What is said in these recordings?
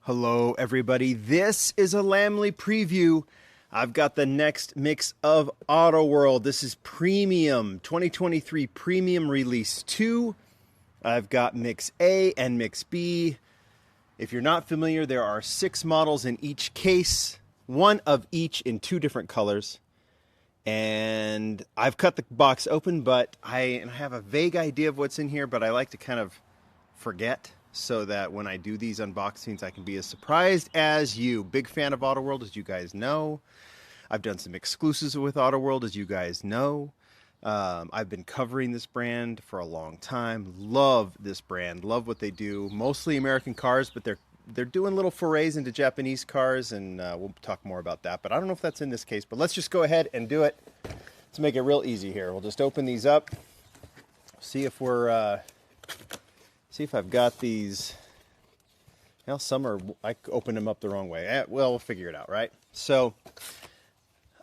Hello, everybody. This is a Lamley preview. I've got the next mix of Auto World. This is Premium 2023 Premium Release 2. I've got Mix A and Mix B. If you're not familiar, there are 6 models in each case, one of each in 2 different colors. And I've cut the box open, but I have a vague idea of what's in here, but I like to kind of forget, so that when I do these unboxings, I can be as surprised as you. Big fan of Auto World, as you guys know. I've done some exclusives with Auto World, as you guys know. I've been covering this brand for a long time. Love this brand. Love what they do. Mostly American cars, but they're doing little forays into Japanese cars, and we'll talk more about that. But I don't know if that's in this case, but let's just go ahead and do it. Let's make it real easy here. We'll just open these up. See if we're... See if I've got these. Well, some are, I opened them up the wrong way. Well, we'll figure it out, right? So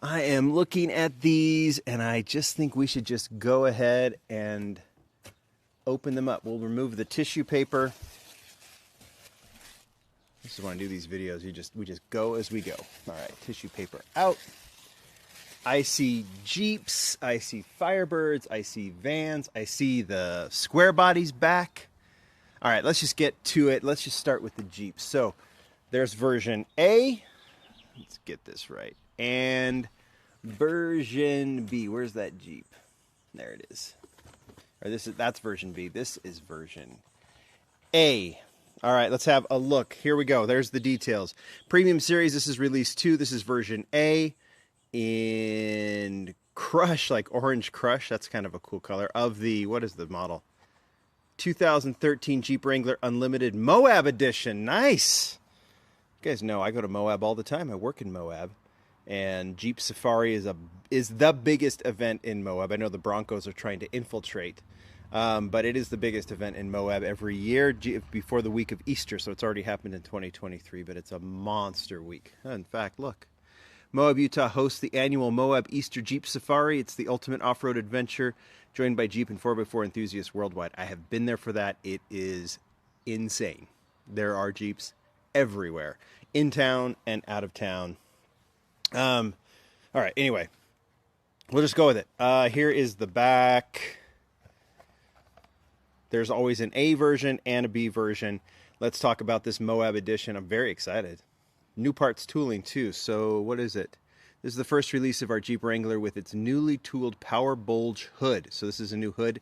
I am looking at these, and I just think we should just go ahead and open them up. We'll remove the tissue paper. This is when I do these videos. We just go as we go. All right, tissue paper out. I see Jeeps. I see Firebirds. I see vans. I see the square bodies back. All right, let's just get to it. Let's just start with the Jeep. So there's version A. Let's get this right. And version B. Where's that Jeep? There it is. Or that's version B. This is version A. All right, let's have a look. Here we go. There's the details. Premium Series, this is release 2. This is version A in Crush, like Orange Crush. That's kind of a cool color. Of the, what is the model? 2013 Jeep Wrangler Unlimited Moab Edition. Nice. You guys know I go to Moab all the time. I work in Moab, and Jeep Safari is the biggest event in Moab. I know the Broncos are trying to infiltrate, but it is the biggest event in Moab every year before the week of Easter. So it's already happened in 2023, but it's a monster week. In fact, look. Moab, Utah hosts the annual Moab Easter Jeep Safari. It's the ultimate off-road adventure, joined by Jeep and 4x4 enthusiasts worldwide. I have been there for that. It is insane. There are Jeeps everywhere, in town and out of town. All right, anyway, we'll just go with it. Here is the back. There's always an A version and a B version. Let's talk about this Moab edition. I'm very excited. New parts tooling too. So what is it? This is the first release of our Jeep Wrangler with its newly tooled power bulge hood. So this is a new hood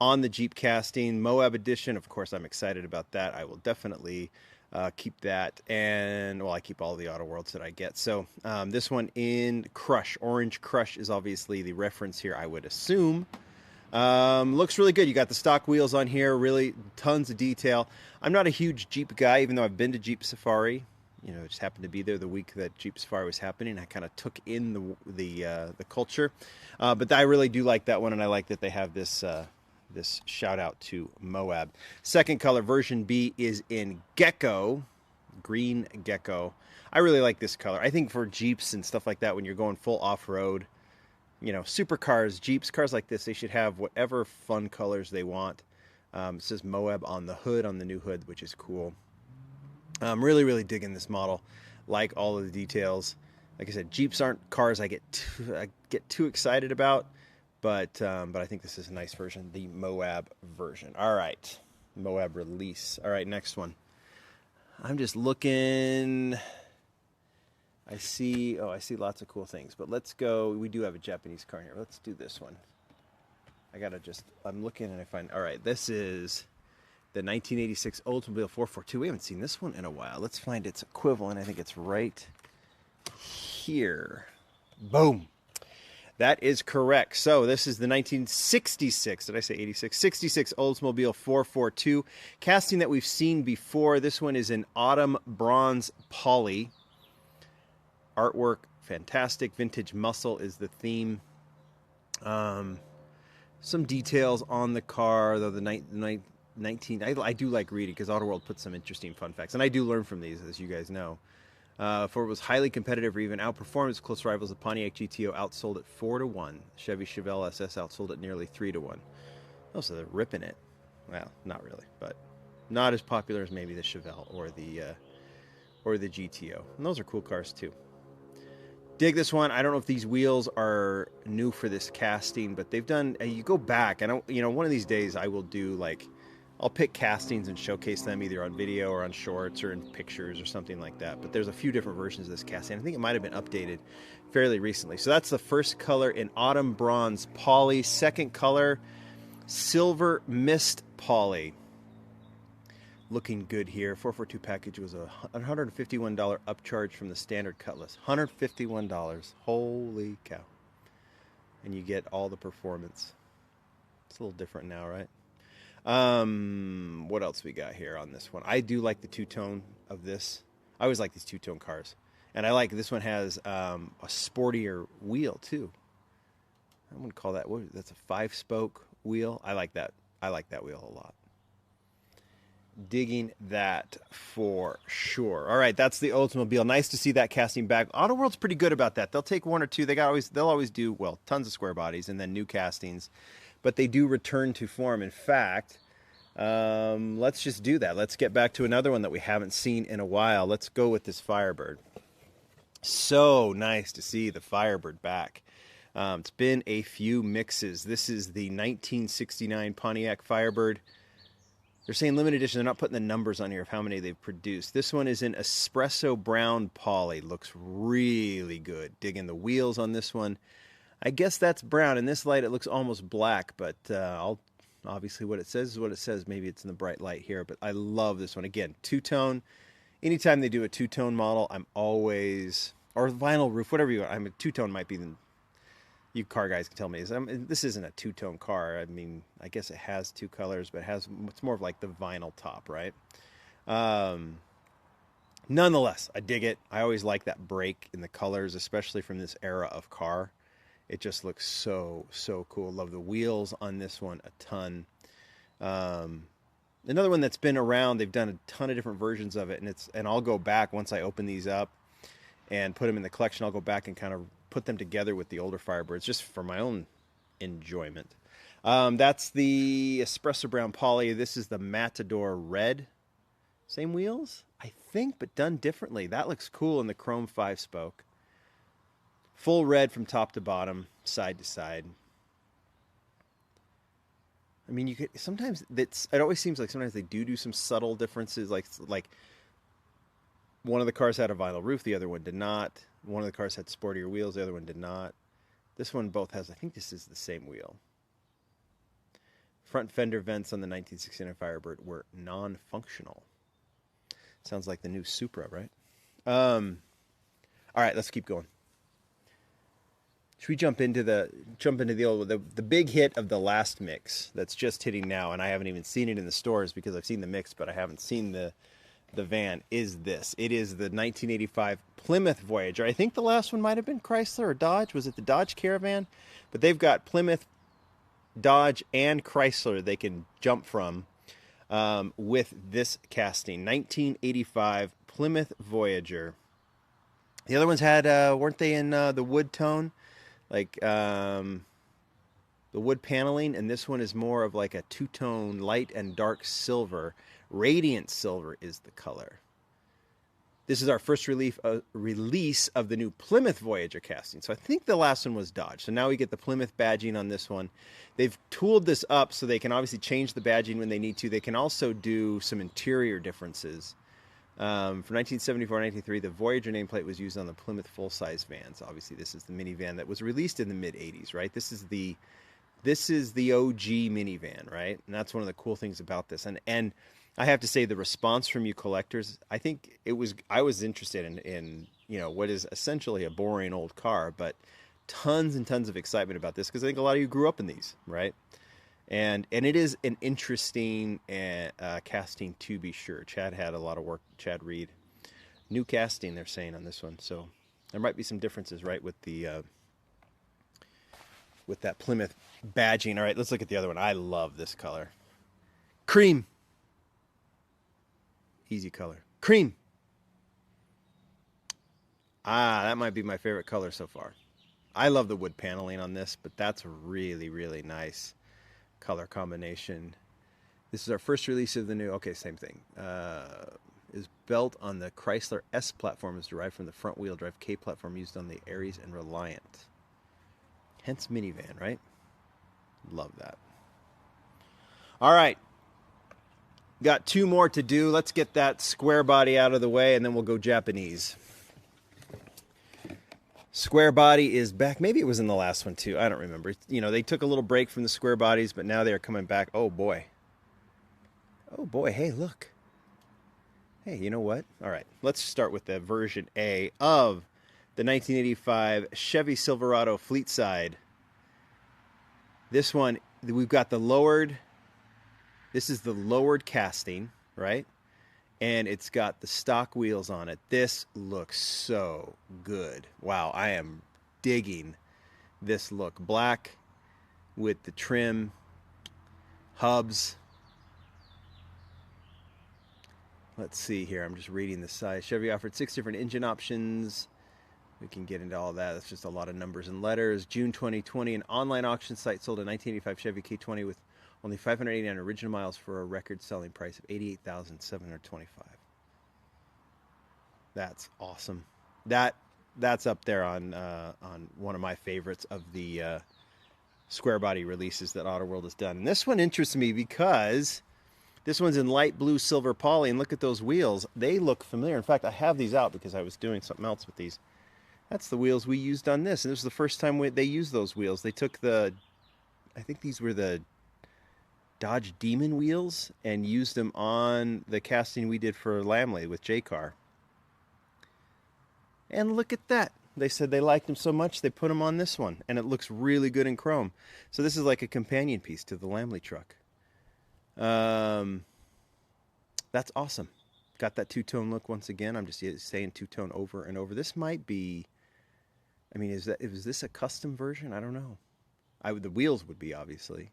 on the Jeep casting. Moab edition. Of course, I'm excited about that. I will definitely keep that. And well, I keep all the Auto Worlds that I get. So this one in Crush. Orange Crush is obviously the reference here, I would assume. Looks really good. You got the stock wheels on here. Really tons of detail. I'm not a huge Jeep guy, even though I've been to Jeep Safari. You know, just happened to be there the week that Jeep Safari was happening. I kind of took in the culture, but I really do like that one, and I like that they have this this shout out to Moab. Second color, version B, is in Gecko, green Gecko. I really like this color. I think for Jeeps and stuff like that, when you're going full off road, you know, supercars, Jeeps, cars like this, they should have whatever fun colors they want. It says Moab on the hood, on the new hood, which is cool. I'm really digging this model. Like all of the details. Like I said, Jeeps aren't cars I get too excited about, but I think this is a nice version, the Moab version. All right, Moab release. All right, next one. I'm just looking. I see lots of cool things, but let's go. We do have a Japanese car here. Let's do this one. I'm looking and I find. All right, this is the 1986 Oldsmobile 442. We haven't seen this one in a while. Let's find its equivalent. I think it's right here. Boom. That is correct. So this is the 1966, did I say 86? 66 Oldsmobile 442. Casting that we've seen before. This one is in autumn bronze poly. Artwork, fantastic. Vintage muscle is the theme. Some details on the car, though I do like reading because Auto World puts some interesting fun facts, and I do learn from these, as you guys know. Ford was highly competitive or even outperformed its close rivals. The Pontiac GTO outsold it 4-1. Chevy Chevelle SS outsold it nearly 3-1. Oh, so they're ripping it. Well, not really, but not as popular as maybe the Chevelle or the or the GTO. And those are cool cars too. Dig this one. I don't know if these wheels are new for this casting, but they've done, you go back, and one of these days I will do like, I'll pick castings and showcase them either on video or on shorts or in pictures or something like that. But there's a few different versions of this casting. I think it might have been updated fairly recently. So that's the first color in Autumn Bronze Poly. Second color, Silver Mist Poly. Looking good here. 442 package was a $151 upcharge from the standard cut list. $151. Holy cow. And you get all the performance. It's a little different now, right? What else we got here on this one? I do like the two-tone of this. I always like these two-tone cars. And I like this one has a sportier wheel too. I wouldn't call that, that's a 5-spoke wheel. I like that. I like that wheel a lot. Digging that for sure. All right, that's the Oldsmobile. Nice to see that casting back. Auto World's pretty good about that. They'll take one or two. They'll always do, well, tons of square bodies and then new castings, but they do return to form. In fact, let's just do that. Let's get back to another one that we haven't seen in a while. Let's go with this Firebird. So nice to see the Firebird back. It's been a few mixes. This is the 1969 Pontiac Firebird. They're saying limited edition. They're not putting the numbers on here of how many they've produced. This one is in espresso brown poly. Looks really good. Digging the wheels on this one. I guess that's brown. In this light, it looks almost black, but obviously what it says is what it says. Maybe it's in the bright light here, but I love this one. Again, two-tone. Anytime they do a two-tone model, I'm always, or vinyl roof, whatever you want. I'm a two-tone might be the, you car guys can tell me, this isn't a two-tone car. I mean, I guess it has two colors, but it's more of like the vinyl top, right? Nonetheless, I dig it. I always like that break in the colors, especially from this era of car. It just looks so, so cool. Love the wheels on this one a ton. Another one that's been around, they've done a ton of different versions of it, and I'll go back once I open these up and put them in the collection. I'll go back and kind of put them together with the older Firebirds just for my own enjoyment. That's the Espresso Brown Poly. This is the Matador Red. Same wheels, I think, but done differently. That looks cool in the chrome 5-spoke. Full red from top to bottom, side to side. I mean, you could sometimes it always seems like sometimes they do some subtle differences. Like one of the cars had a vinyl roof, the other one did not. One of the cars had sportier wheels, the other one did not. This one both has, I think this is the same wheel. Front fender vents on the 1969 Firebird were non-functional. Sounds like the new Supra, right? All right, let's keep going. Should we jump into the big hit of the last mix that's just hitting now, and I haven't even seen it in the stores because I've seen the mix, but I haven't seen the van, is this. It is the 1985 Plymouth Voyager. I think the last one might have been Chrysler or Dodge. Was it the Dodge Caravan? But they've got Plymouth, Dodge, and Chrysler they can jump from with this casting. 1985 Plymouth Voyager. The other ones had, weren't they in the wood tone? Like the wood paneling, and this one is more of like a two-tone light and dark silver. Radiant silver is the color. This is our first release of the new Plymouth Voyager casting. So I think the last one was Dodge. So now we get the Plymouth badging on this one. They've tooled this up so they can obviously change the badging when they need to. They can also do some interior differences. From 1974-93, the Voyager nameplate was used on the Plymouth full-size vans. Obviously, this is the minivan that was released in the mid-'80s, right? This is the OG minivan, right? And that's one of the cool things about this. And I have to say, the response from you collectors, I think I was interested in what is essentially a boring old car, but tons and tons of excitement about this because I think a lot of you grew up in these, right? And it is an interesting casting to be sure. Chad had a lot of work. Chad Reed, new casting they're saying on this one, so there might be some differences, right, with the with that Plymouth badging. All right, let's look at the other one. I love this color, cream. Easy color, cream. That might be my favorite color so far. I love the wood paneling on this, but that's really, really nice color combination. This is our first release of the new, okay, same thing. is built on the Chrysler S platform, is derived from the front-wheel drive K platform used on the Aries and Reliant. Hence minivan, right? Love that. All right. Got two more to do. Let's get that square body out of the way, and then we'll go Japanese. Square body is back. Maybe it was in the last one, too. I don't remember. You know, they took a little break from the square bodies, but now they're coming back. Oh, boy. Oh, boy. Hey, look. Hey, you know what? All right. Let's start with the version A of the 1985 Chevy Silverado Fleet Side. This one, we've got the lowered... This is the lowered casting, right? And it's got the stock wheels on it. This looks so good. Wow, I am digging this look. Black with the trim, hubs. Let's see here. I'm just reading the size. Chevy offered 6 different engine options. We can get into all that. That's just a lot of numbers and letters. June 2020, an online auction site sold a 1985 Chevy K20 with only 589 original miles for a record selling price of $88,725. That's awesome. That's up there on one of my favorites of the square body releases that Auto World has done. And this one interests me because this one's in light blue silver poly, and look at those wheels. They look familiar. In fact, I have these out because I was doing something else with these. That's the wheels we used on this, and this was the first time they used those wheels. They took I think these were the Dodge Demon wheels and used them on the casting we did for Lamley with J-Car. And look at that. They said they liked them so much they put them on this one, and it looks really good in chrome. So this is like a companion piece to the Lamley truck. That's awesome. Got that two-tone look once again. I'm just saying two-tone over and over. This might be, I mean, is this a custom version? I don't know. The wheels would be, obviously.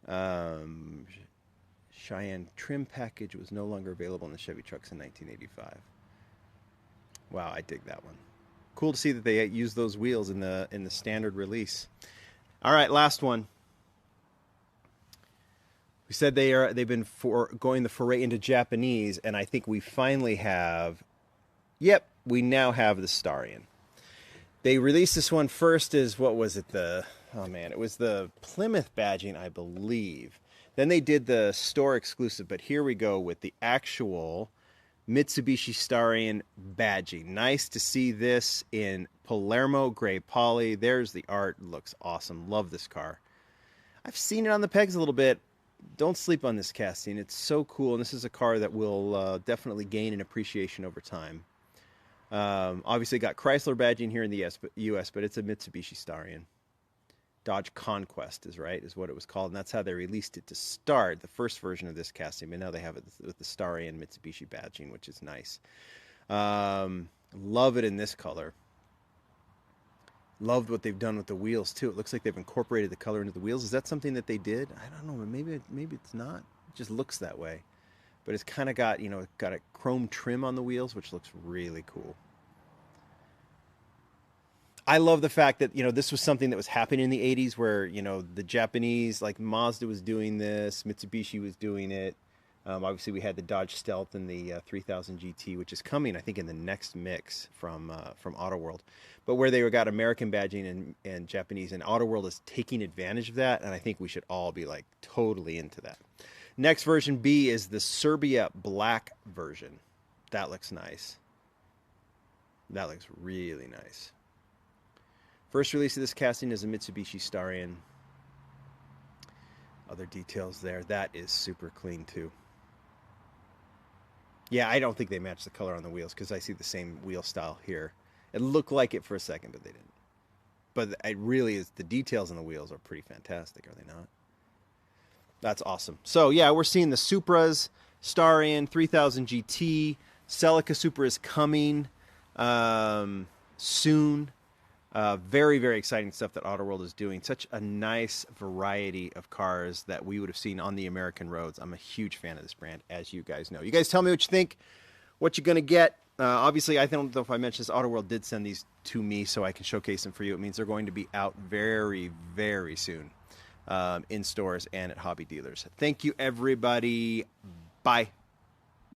Cheyenne trim package was no longer available in the Chevy trucks in 1985. Wow, I dig that one. Cool to see that they used those wheels in the standard release. All right, last one. We said they've been going the foray into Japanese, and I think we finally have. Yep, we now have the Starion. They released this one first as, what was it? It was the Plymouth badging, I believe. Then they did the store exclusive, but here we go with the actual Mitsubishi Starion badging. Nice to see this in Palermo gray poly. There's the art. Looks awesome. Love this car. I've seen it on the pegs a little bit. Don't sleep on this casting. It's so cool, and this is a car that will definitely gain in appreciation over time. Obviously got Chrysler badging here in the US, but it's a Mitsubishi Starion. Dodge Conquest is what it was called, and that's how they released it to start, the first version of this casting, but now they have it with the Starion Mitsubishi badging, which is nice. Love it in this color. Loved what they've done with the wheels, too. It looks like they've incorporated the color into the wheels. Is that something that they did? I don't know. Maybe it's not. It just looks that way. But it's kind of got, got a chrome trim on the wheels, which looks really cool. I love the fact that, this was something that was happening in the 80s where, the Japanese, like Mazda was doing this, Mitsubishi was doing it. Obviously, we had the Dodge Stealth and the 3000 GT, which is coming, I think, in the next mix from Auto World. But where they got American badging and Japanese, and Auto World is taking advantage of that, and I think we should all be, totally into that. Next version B is the Serbia Black version. That looks nice. That looks really nice. First release of this casting is a Mitsubishi Starion. Other details there. That is super clean, too. Yeah, I don't think they match the color on the wheels because I see the same wheel style here. It looked like it for a second, but they didn't. But it really is, the details on the wheels are pretty fantastic, are they not? That's awesome. So, yeah, we're seeing the Supras, Starion, 3000 GT. Celica Supra is coming soon. Very, very exciting stuff that Auto World is doing. Such a nice variety of cars that we would have seen on the American roads. I'm a huge fan of this brand, as you guys know. You guys tell me what you think, what you're going to get. Obviously, I don't know if I mentioned this, Auto World did send these to me so I can showcase them for you. It means they're going to be out very, very soon in stores and at hobby dealers. Thank you, everybody. Bye.